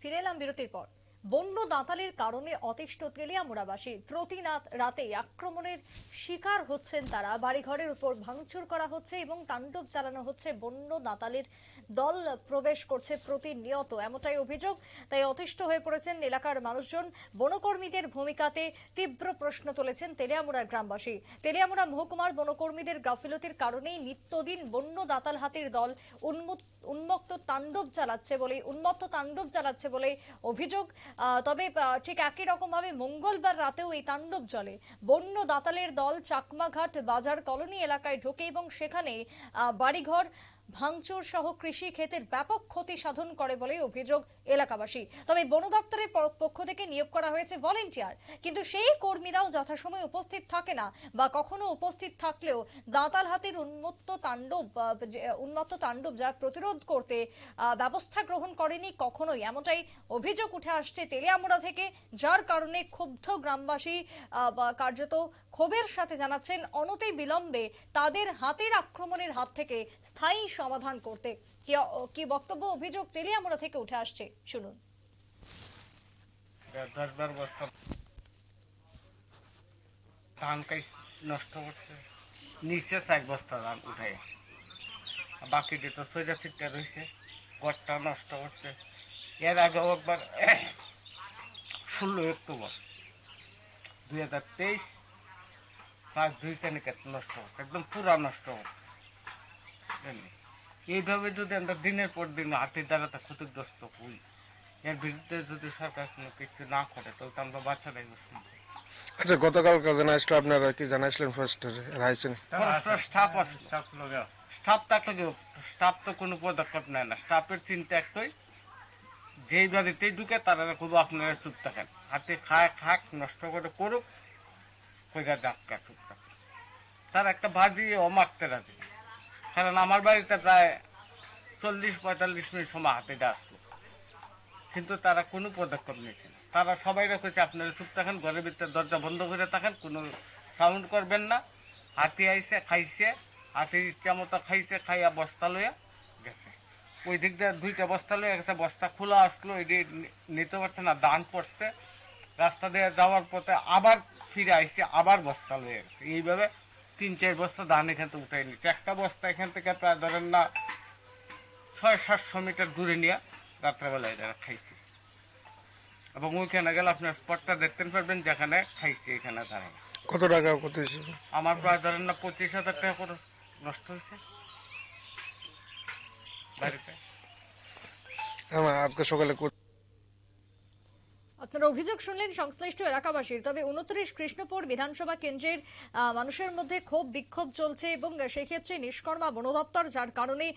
ফিরে এলাম বিরতির পর। বন্য দাঁতালের কারণে অতিষ্ঠ তেলিয়ামুড়াবাসী। প্রতি রাতে আক্রমণের শিকার হচ্ছেন তারা। বাড়িঘরের উপর ভাঙচুর করা হচ্ছে এবং তাণ্ডব চালানো হচ্ছে। বন্য দাঁতালের দল প্রবেশ করছে প্রতিনিয়ত, এমনটাই অভিযোগ। তাই অতিষ্ঠ হয়ে পড়েছেন এলাকার মানুষজন। বনকর্মীদের ভূমিকাতে তীব্র প্রশ্ন তুলেছেন তেলিয়ামুড়ার গ্রামবাসী। তেলিয়ামুড়া মহকুমার বনকর্মীদের গাফিলতির কারণেই নিত্যদিন বন্য দাঁতাল হাতির দল উন্মত্ত তাণ্ডব চালাচ্ছে বলে অভিযোগ। তবে ঠিক একই রকম ভাবে মঙ্গলবার রাতেও এই তাণ্ডব চলে। বন্য দাঁতালের দল চাকমাঘাট বাজার কলোনি এলাকায় ঢোকে এবং সেখানে বাড়িঘর ভাঙচুর সহ কৃষি ক্ষেতের ব্যাপক ক্ষতি সাধন করে বলে অভিযোগ এলাকাবাসী। তবে বন দপ্তরের পক্ষ থেকে নিয়োগ করা হয়েছে ভলেন্টিয়ার, কিন্তু সেই কর্মীরাও যথাসময়ে উপস্থিত থাকে না, বা কখনো উপস্থিত থাকলেও দাঁতাল হাতির উন্মত্ত তাণ্ডব যা প্রতিরোধ করতে ব্যবস্থা গ্রহণ করেনি কখনোই, এমনটাই অভিযোগ উঠে আসছে তেলিয়ামুড়া থেকে। যার কারণে ক্ষুব্ধ গ্রামবাসী কার্যত ক্ষোভের সাথে জানাচ্ছেন অনতি বিলম্বে তাদের হাতির আক্রমণের হাত থেকে স্থায়ী সমাধান করতে। কি বক্তব্য, অভিযোগ তেলিয়ামুড়া থেকে উঠে আসছে, শুনুন। 10-12 বস্তা ধান নষ্ট করছে, নিচে 4 বস্তা ধান উঠাই, বাকি তো সোজা ছিটটা রয়েছে, গড়টা নষ্ট করছে। এর আগেও একবার 16 অক্টোবর 2023 5-2 তারিখে নষ্ট করছে, একদম পুরা নষ্ট করছে। এইভাবে যদি আমরা দিনের পর দিন হাতির দ্বারা ক্ষতিগ্রস্ত হই, এর বিরুদ্ধে যদি সরকার কোনো কিছু না করে, তাহলে তো আমরা বাচ্চারাই বুঝতে। আচ্ছা, গতকাল জানাইছিল, আপনারা কি জানাইছিলেন? স্টাফ তো কোনো পদক্ষেপ নেয় না। স্টাফের চিন্তা একটাই, যেই বাড়িতেই ঢুকে তারা খুব আপনারা চুপ থাকেন, হাতে খায় খাক, নষ্ট করে করুক, কইরা ডাক্কা চুপ থাকে। তার একটা ভাজি ও মারতে রাজি। কারণ আমার বাড়িতে প্রায় 40-45 মিনিট সময় হাতিটা আসলো, কিন্তু তারা কোনো পদক্ষেপ নিচ্ছে না। তারা সবাই রেখেছে আপনারা চুপ থাকেন, ঘরের ভিতরে দরজা বন্ধ করে থাকেন, কোনো সাউন্ড করবেন না। হাতি আইসে খাইছে, হাতির ইচ্ছা মতো খাইছে, খাইয়া বস্তা লইয়া গেছে। ওই দিক দিয়ে 2টা বস্তা লইয়া গেছে, বস্তা খোলা আসলো, এটি নিতে পারছে না, দান পড়ছে। রাস্তা দিয়ে যাওয়ার পথে আবার ফিরে আইসে, আবার বস্তা লইয়া গেছে। এইভাবে 3-4 বস্তা ধান এখান থেকে উঠাই নিচ্ছে। একটা বস্তা এখান থেকে প্রায় ধরেন না 600-700 মিটার দূরে নিয়ে রাত্রেবেলায় এরা খাইছে। এবং ওইখানে গেলে আপনার স্পটটা দেখতে পারবেন যেখানে খাইছে, এখানে দাঁড়ায়। কত টাকা ক্ষতি হয়েছে? আমার প্রায় ধরেন না 25,000 টাকা করে নষ্ট হয়েছে বাড়িতে। আজকে সকালে আপনারা অভিযোগ শুনলেন সংশ্লিষ্ট এলাকাবাসীর। তবে 29 কৃষ্ণপুর বিধানসভা কেন্দ্রের মানুষের মধ্যে ক্ষোভ বিক্ষোভ চলছে এবং সেই ক্ষেত্রে নিষ্কর্মা বন দপ্তর, যার কারণে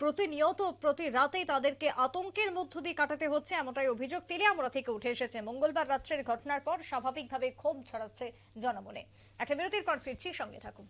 প্রতিনিয়ত প্রতি রাতেই তাদেরকে আতঙ্কের মধ্য দিয়ে কাটাতে হচ্ছে, এমনটাই অভিযোগ তেলিয়ামুড়া থেকে উঠে এসেছে। মঙ্গলবার রাত্রের ঘটনার পর স্বাভাবিকভাবে ক্ষোভ ছড়াচ্ছে জনমনে। একটা বিরতির পর ফিরছি, সঙ্গে থাকুন।